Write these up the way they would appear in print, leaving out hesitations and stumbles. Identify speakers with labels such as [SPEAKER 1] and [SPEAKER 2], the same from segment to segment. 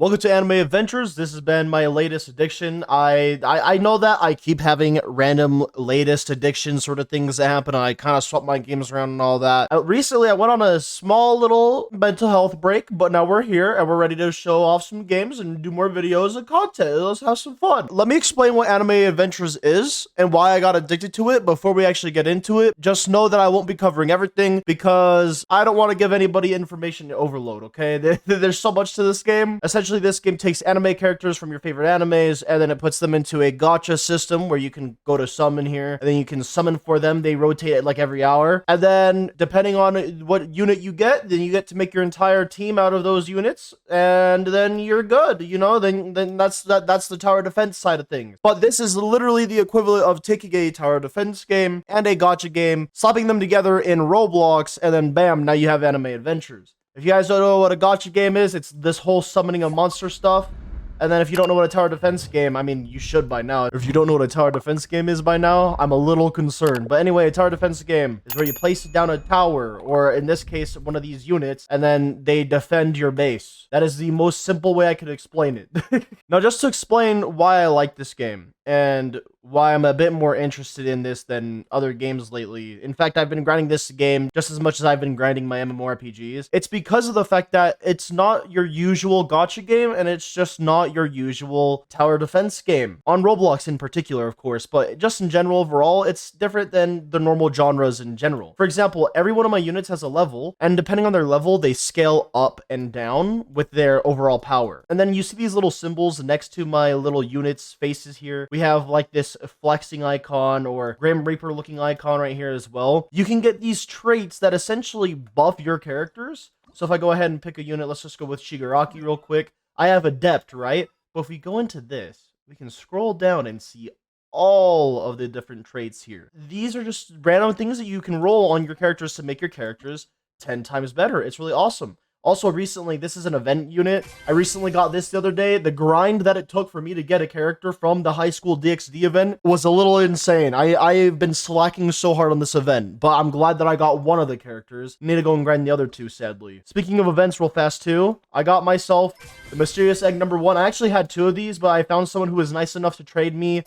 [SPEAKER 1] Welcome to Anime Adventures. This has been my latest addiction. I know that I keep having random latest addiction sort of things that happen. I kind of swap my games around and all that. Recently, I went on a small little mental health break, but now we're here and we're ready to show off some games and do more videos and content. Let's have some fun. Let me explain what Anime Adventures is and why I got addicted to it before we actually get into it. Just know that I won't be covering everything because I don't want to give anybody information overload, okay? There's so much to this game. Essentially, this game takes anime characters from your favorite animes and then it puts them into a gacha system where you can go to summon here and then you can summon for them. They rotate it like every hour. And then depending on what unit you get, then you get to make your entire team out of those units and then you're good, you know? Then that's the tower defense side of things. But this is literally the equivalent of taking a tower defense game and a gacha game, slapping them together in Roblox, and then bam, now you have Anime Adventures. If you guys don't know what a gacha game is, it's this whole summoning of monster stuff. And then if you don't know what a tower defense game, I mean, you should by now. If you don't know what a tower defense game is by now, I'm a little concerned. But anyway, a tower defense game is where you place down a tower, or in this case, one of these units, and then they defend your base. That is the most simple way I could explain it. Now, just to explain why I like this game, and why I'm a bit more interested in this than other games lately. In fact, I've been grinding this game just as much as I've been grinding my MMORPGs. It's because of the fact that it's not your usual gacha game, and it's just not your usual tower defense game. On Roblox in particular, of course, but just in general, overall, it's different than the normal genres in general. For example, every one of my units has a level, and depending on their level, they scale up and down with their overall power. And then you see these little symbols next to my little units' faces here. We have like this flexing icon or Grim Reaper looking icon right here as well. You can get these traits that essentially buff your characters. So if I go ahead and pick a unit, let's just go with Shigaraki real quick. I have Adept, right? But if we go into this, we can scroll down and see all of the different traits here. These are just random things that you can roll on your characters to make your characters 10 times better. It's really awesome. Also, recently, this is an event unit. I recently got this the other day. The grind that it took for me to get a character from the high school DxD event was a little insane. I've been slacking so hard on this event, but I'm glad that I got one of the characters. Need to go and grind the other two, sadly. Speaking of events real fast too, I got myself the Mysterious Egg number 1. I actually had 2 of these, but I found someone who was nice enough to trade me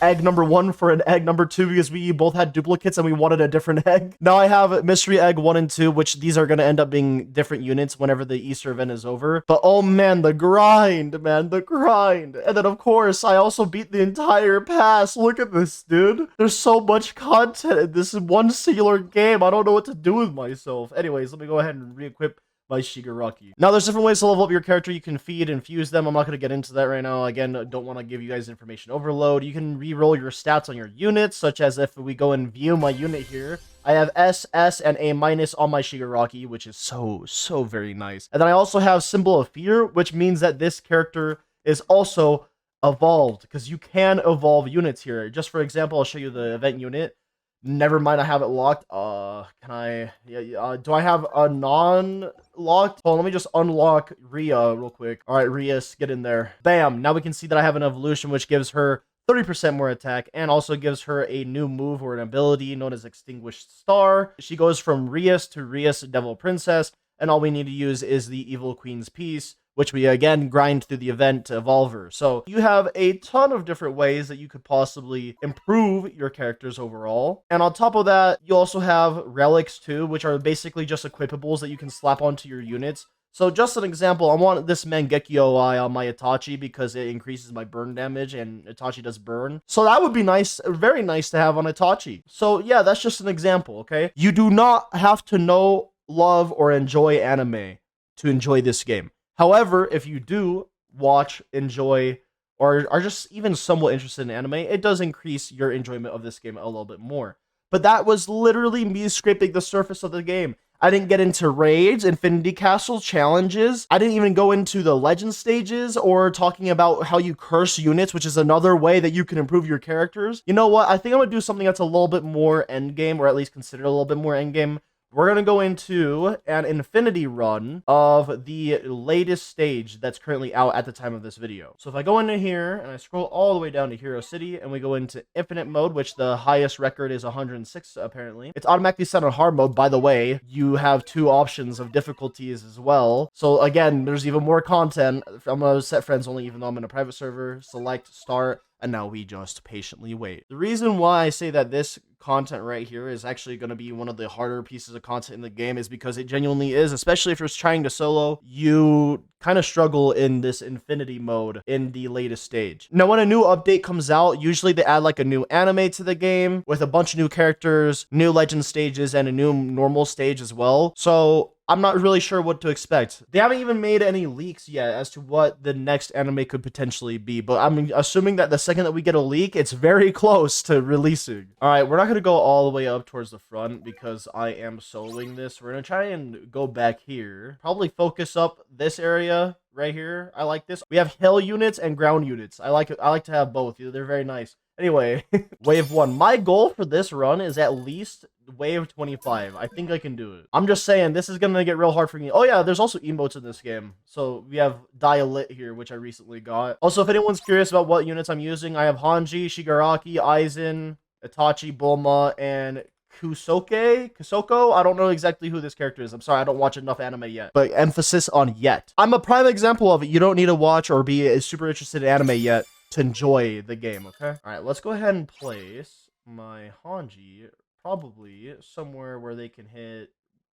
[SPEAKER 1] egg number 1 for an egg number 2 because we both had duplicates and we wanted a different egg. Now I have mystery egg 1 and 2, which these are going to end up being different units whenever the Easter event is over. But oh man, the grind, man, the grind. And then of course, I also beat the entire pass. Look at this, dude. There's so much content in this one singular game. I don't know what to do with myself. Anyways, let me go ahead and re-equip by Shigaraki. Now, there's different ways to level up your character. You can feed and fuse them. I'm not going to get into that right now. Again, don't want to give you guys information overload. You can re-roll your stats on your units, such as if we go and view my unit here, I have S, S, and A- on my Shigaraki, which is so very nice. And then I also have Symbol of Fear, which means that this character is also evolved, because you can evolve units here. Just for example, I'll show you the event unit. Never mind, I have it locked. Can I... do I have a non-locked? Hold on, let me just unlock Rhea real quick. Alright, Rhea, get in there. Bam! Now we can see that I have an evolution, which gives her 30% more attack, and also gives her a new move or an ability known as Extinguished Star. She goes from Rias to Rias Devil Princess, and all we need to use is the Evil Queen's Piece, which we again grind through the event to evolve her. So you have a ton of different ways that you could possibly improve your characters overall. And on top of that, you also have relics too, which are basically just equipables that you can slap onto your units. So just an example, I want this Mangekyo Eye on my Itachi because it increases my burn damage and Itachi does burn. So that would be nice, very nice to have on Itachi. So yeah, that's just an example, okay? You do not have to know, love, or enjoy anime to enjoy this game. However, if you do watch, enjoy, or are just even somewhat interested in anime, it does increase your enjoyment of this game a little bit more. But that was literally me scraping the surface of the game. I didn't get into raids, Infinity Castle challenges. I didn't even go into the legend stages or talking about how you curse units, which is another way that you can improve your characters. You know what? I think I'm going to do something that's a little bit more endgame, or at least consider a little bit more endgame we're going to go into an infinity run of the latest stage that's currently out at the time of this video. So if I go into here and I scroll all the way down to Hero City and we go into infinite mode, which the highest record is 106 apparently. It's automatically set on hard mode. By the way, you have 2 options of difficulties as well. So again, there's even more content. I'm going to set friends only even though I'm in a private server. Select start. And now we just patiently wait. The reason why I say that this content right here is actually going to be one of the harder pieces of content in the game is because it genuinely is, especially if you're trying to solo, you kind of struggle in this infinity mode in the latest stage. Now, when a new update comes out, usually they add like a new anime to the game with a bunch of new characters, new legend stages, and a new normal stage as well. So I'm not really sure what to expect. They haven't even made any leaks yet as to what the next anime could potentially be, but I'm assuming that the second that we get a leak, it's very close to releasing. All right, we're not going to go all the way up towards the front because I am soloing this. We're going to try and go back here. Probably focus up this area right here. I like this. We have hill units and ground units. I like to have both. They're very nice. Anyway, wave 1. My goal for this run is at least wave 25. I think I can do it. I'm just saying, this is gonna get real hard for me. Oh yeah, there's also emotes in this game. So we have Dialit here, which I recently got. Also, if anyone's curious about what units I'm using, I have Hanji, Shigaraki, Aizen, Itachi, Bulma, and Kusoko? I don't know exactly who this character is. I'm sorry, I don't watch enough anime yet. But emphasis on yet. I'm a prime example of it. You don't need to watch or be super interested in anime yet to enjoy the game, okay? All right, let's go ahead and place my Hanji probably somewhere where they can hit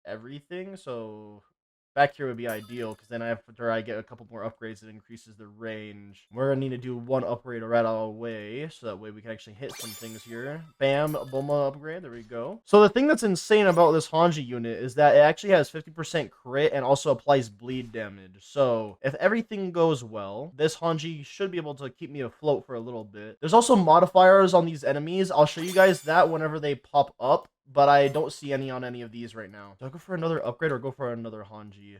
[SPEAKER 1] everything. So back here would be ideal because then after I get a couple more upgrades, it increases the range. We're gonna need to do 1 upgrade right out of the way so that way we can actually hit some things here. Bam, Bulma upgrade. There we go. So the thing that's insane about this Hanji unit is that it actually has 50% crit and also applies bleed damage. So if everything goes well, this Hanji should be able to keep me afloat for a little bit. There's also modifiers on these enemies. I'll show you guys that whenever they pop up, but I don't see any on any of these right now. Do I go for another upgrade or go for another Hanji?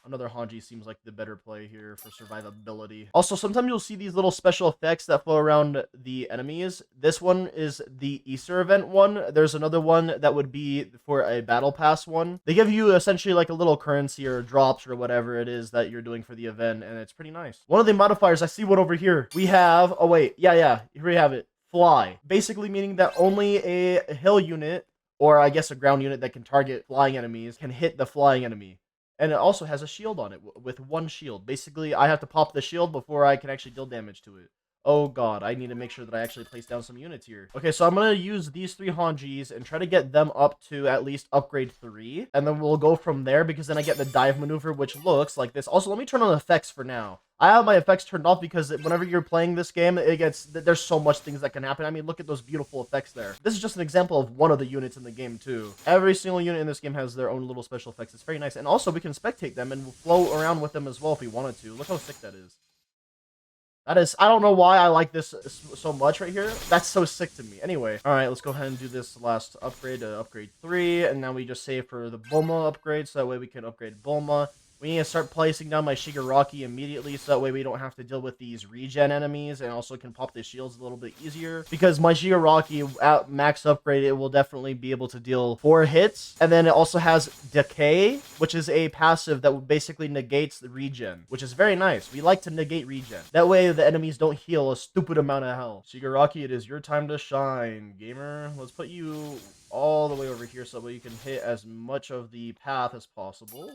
[SPEAKER 1] Another Hanji seems like the better play here for survivability. Also, sometimes you'll see these little special effects that flow around the enemies. This one is the Easter event one. There's another one that would be for a battle pass one. They give you essentially like a little currency or drops or whatever it is that you're doing for the event, and it's pretty nice. One of the modifiers, I see one over here. We have, oh wait, yeah, here we have it. Fly. Basically meaning that only a hill unit, or I guess a ground unit that can target flying enemies, can hit the flying enemy. And it also has a shield on it with 1 shield. Basically, I have to pop the shield before I can actually deal damage to it. Oh god, I need to make sure that I actually place down some units here. Okay, so I'm going to use these 3 Hanjis and try to get them up to at least upgrade 3. And then we'll go from there because then I get the dive maneuver, which looks like this. Also, let me turn on effects for now. I have my effects turned off because whenever you're playing this game, there's so much things that can happen. I mean, look at those beautiful effects there. This is just an example of one of the units in the game, too. Every single unit in this game has their own little special effects. It's very nice. And also, we can spectate them and we'll float around with them as well if we wanted to. Look how sick that is. That is, I don't know why I like this so much right here. That's so sick to me. Anyway, all right, let's go ahead and do this last upgrade to upgrade 3. And now we just save for the Bulma upgrade so that way we can upgrade Bulma. We need to start placing down my Shigaraki immediately so that way we don't have to deal with these regen enemies and also can pop the shields a little bit easier. Because my Shigaraki at max upgrade, it will definitely be able to deal 4 hits. And then it also has Decay, which is a passive that basically negates the regen, which is very nice. We like to negate regen. That way the enemies don't heal a stupid amount of health. Shigaraki, it is your time to shine, gamer. Let's put you all the way over here so that you can hit as much of the path as possible.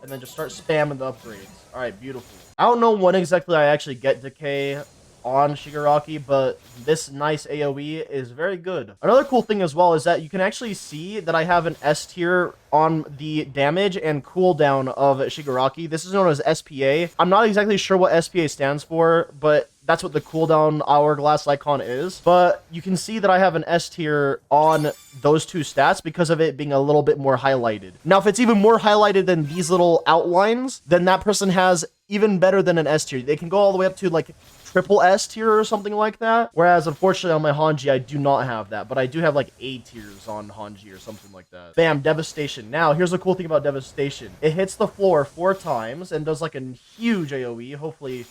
[SPEAKER 1] And then just start spamming the upgrades. Alright, beautiful. I don't know when exactly I actually get Decay on Shigaraki, but this nice AoE is very good. Another cool thing as well is that you can actually see that I have an S tier on the damage and cooldown of Shigaraki. This is known as SPA. I'm not exactly sure what SPA stands for, but that's what the cooldown hourglass icon is. But you can see that I have an S tier on those 2 stats because of it being a little bit more highlighted. Now, if it's even more highlighted than these little outlines, then that person has even better than an S tier. They can go all the way up to like triple S tier or something like that. Whereas, unfortunately, on my Hanji, I do not have that. But I do have like A tiers on Hanji or something like that. Bam, Devastation. Now, here's the cool thing about Devastation. It hits the floor 4 times and does like a huge AoE. Hopefully,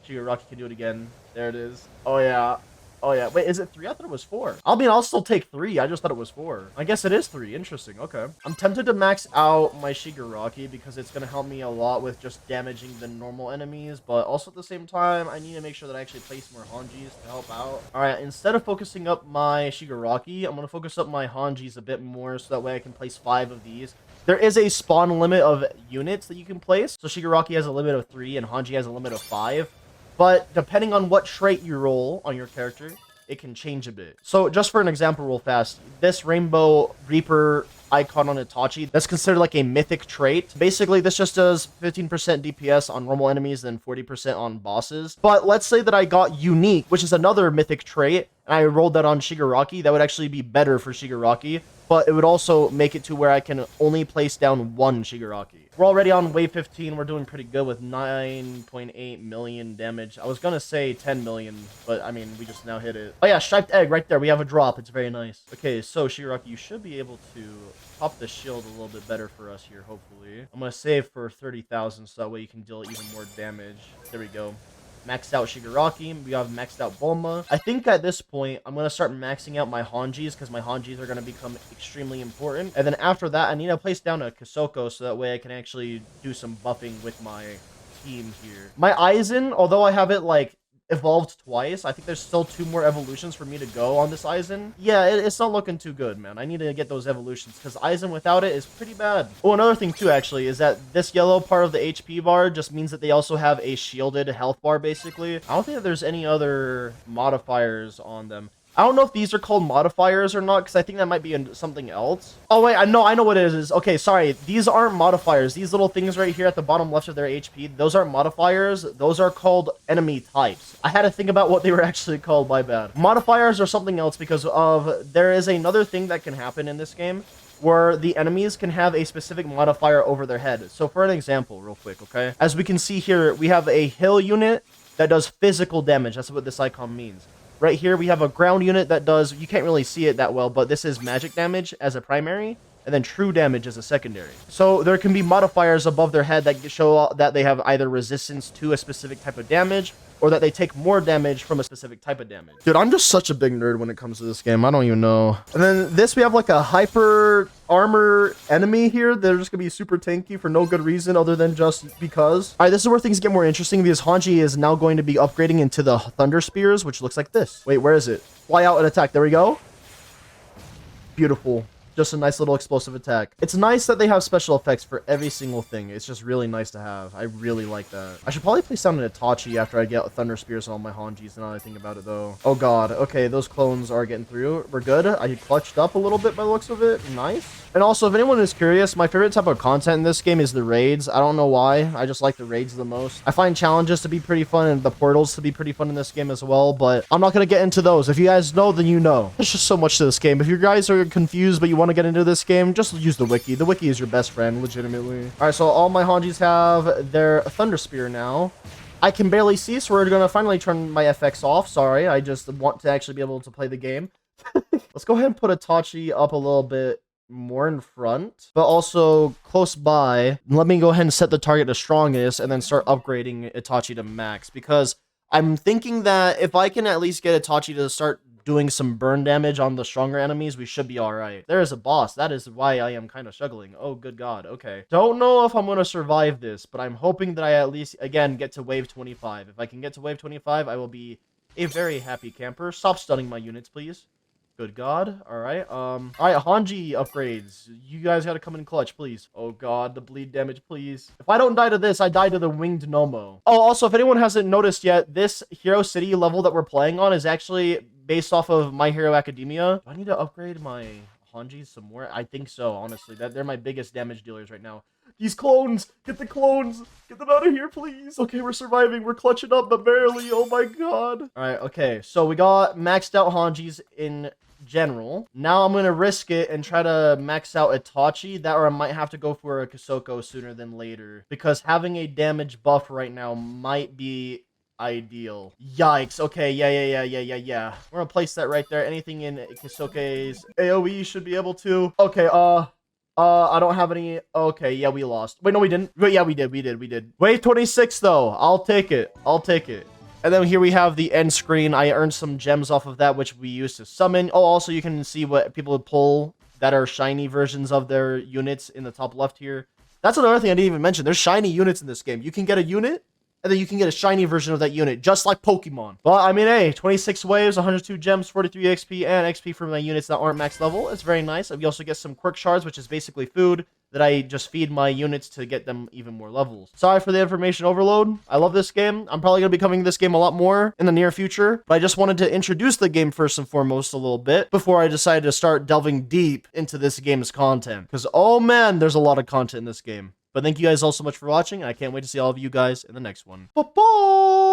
[SPEAKER 1] Shigaraki can do it again. There it is. Oh, yeah. Oh yeah, wait, is it 3? I thought it was 4. I mean, I'll still take 3. I just thought it was 4. I guess it is 3. Interesting. Okay. I'm tempted to max out my Shigaraki because it's gonna help me a lot with just damaging the normal enemies, but also at the same time, I need to make sure that I actually place more Hanjis to help out. All right, instead of focusing up my Shigaraki, I'm gonna focus up my Hanjis a bit more so that way I can place 5 of these. There is a spawn limit of units that you can place. So Shigaraki has a limit of 3 and Hanji has a limit of 5. But depending on what trait you roll on your character, it can change a bit. So just for an example real fast, this Rainbow Reaper icon on Itachi, that's considered like a mythic trait. Basically, this just does 15% DPS on normal enemies and 40% on bosses. But let's say that I got Unique, which is another mythic trait, and I rolled that on Shigaraki. That would actually be better for Shigaraki, but it would also make it to where I can only place down 1 Shigaraki. We're already on wave 15. We're doing pretty good with 9.8 million damage. I was gonna say 10 million, but I mean, we just now hit it. Oh yeah, striped egg right there. We have a drop. It's very nice. Okay, so Shigaraki, you should be able to pop the shield a little bit better for us here, hopefully. I'm gonna save for 30,000 so that way you can deal even more damage. There we go. Maxed out Shigaraki. We have maxed out Bulma. I think at this point, I'm going to start maxing out my Hanjis because my Hanjis are going to become extremely important. And then after that, I need to place down a Kasoko so that way I can actually do some buffing with my team here. My Aizen, although I have it like evolved twice, I think there's still 2 more evolutions for me to go on this Aizen. Yeah, it's not looking too good, man. I need to get those evolutions because Aizen without it is pretty bad. Oh, another thing too, actually, is that this yellow part of the HP bar just means that they also have a shielded health bar, basically. I don't think that there's any other modifiers on them. I don't know if these are called modifiers or not, because I think that might be something else. Oh, wait, I know what it is. Okay, sorry. These aren't modifiers. These little things right here at the bottom left of their HP, those aren't modifiers. Those are called enemy types. I had to think about what they were actually called, my bad. Modifiers are something else because there is another thing that can happen in this game where the enemies can have a specific modifier over their head. So for an example, real quick, okay? As we can see here, we have a hill unit that does physical damage. That's what this icon means. Right here, we have a ground unit that does, you can't really see it that well, but this is magic damage as a primary, and then true damage as a secondary. So there can be modifiers above their head that show that they have either resistance to a specific type of damage, or that they take more damage from a specific type of damage. Dude, I'm just such a big nerd when it comes to this game. I don't even know. And then this, we have like a hyper armor enemy here. They're just gonna be super tanky for no good reason other than just because. All right, this is where things get more interesting because Hanji is now going to be upgrading into the Thunder Spears, which looks like this. Wait, where is it? Fly out and attack. There we go. Beautiful. Just a nice little explosive attack. It's nice that they have special effects for every single thing. It's just really nice to have. I really like that. I should probably place down an Itachi after I get Thunder Spears on all my Hanjis. Now that I think about it, though. Oh, God. Okay, those clones are getting through. We're good. I clutched up a little bit by the looks of it. Nice. And also, if anyone is curious, my favorite type of content in this game is the raids. I don't know why. I just like the raids the most. I find challenges to be pretty fun and the portals to be pretty fun in this game as well, but I'm not going to get into those. If you guys know, then you know. There's just so much to this game. If you guys are confused but you want to get into this game, just use the wiki. The wiki is your best friend, legitimately. All right, so all my Hanjis have their Thunder Spear now. I can barely see, so we're going to finally turn my FX off. Sorry, I just want to actually be able to play the game. Let's go ahead and put Itachi up a little bit more in front, but also close by. Let me go ahead and set the target to strongest and then start upgrading Itachi to max, because I'm thinking that if I can at least get Itachi to start doing some burn damage on the stronger enemies, we should be all right. There is a boss. That is why I am kind of struggling. Oh, good God. Okay. Don't know if I'm going to survive this, but I'm hoping that I at least, again, get to wave 25. If I can get to wave 25, I will be a very happy camper. Stop stunning my units, please. Good God. All right. Hanji upgrades. You guys got to come in clutch, please. Oh, God. The bleed damage, please. If I don't die to this, I die to the winged Nomo. Oh, also, if anyone hasn't noticed yet, this Hero City level that we're playing on is actually based off of My Hero Academia. Do I need to upgrade my Hanjis some more? I think so, honestly. They're my biggest damage dealers right now. These clones! Get the clones! Get them out of here, please! Okay, we're surviving. We're clutching up, but barely. Oh my God. Alright, okay. So we got maxed out Hanjis in general. Now I'm going to risk it and try to max out Itachi. That or I might have to go for a Kasoko sooner than later, because having a damage buff right now might be ideal. Yikes. Okay, yeah. We're gonna place that right there. Anything in Kasoke's AoE should be able to. Okay, I don't have any. Okay, yeah, we lost. Wait, no, we didn't. Wait, yeah, we did. Wave 26, though. I'll take it. And then here we have the end screen. I earned some gems off of that, which we use to summon. Oh, also you can see what people would pull that are shiny versions of their units in the top left here. That's another thing I didn't even mention. There's shiny units in this game. You can get a unit, and then you can get a shiny version of that unit, just like Pokemon. But, I mean, hey, 26 waves, 102 gems, 43 XP, and XP from my units that aren't max level. It's very nice. We also get some quirk shards, which is basically food that I just feed my units to get them even more levels. Sorry for the information overload. I love this game. I'm probably going to be covering this game a lot more in the near future, but I just wanted to introduce the game first and foremost a little bit before I decided to start delving deep into this game's content. Because, oh man, there's a lot of content in this game. But thank you guys all so much for watching, and I can't wait to see all of you guys in the next one. Bye-bye!